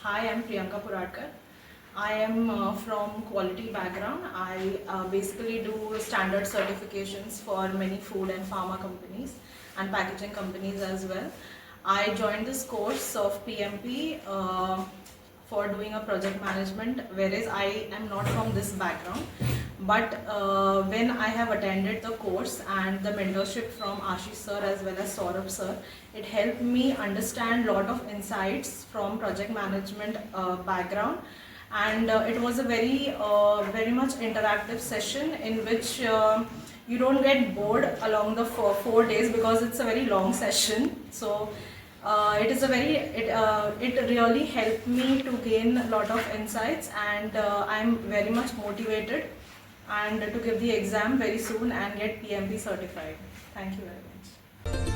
Hi, I'm Priyanka Puradkar. I am from quality background. I basically do standard certifications for many food and pharma companies and packaging companies as well. I joined this course of PMP for doing a project management, whereas I am not from this background. But when I have attended the course and the mentorship from Ashish sir as well as Saurabh sir, it helped me understand lot of insights from project management background, and it was a very much interactive session in which you don't get bored along the 4 days because it's a very long session. So it really helped me to gain a lot of insights, and I'm very much motivated and to give the exam very soon and get PMP certified. Thank you very much.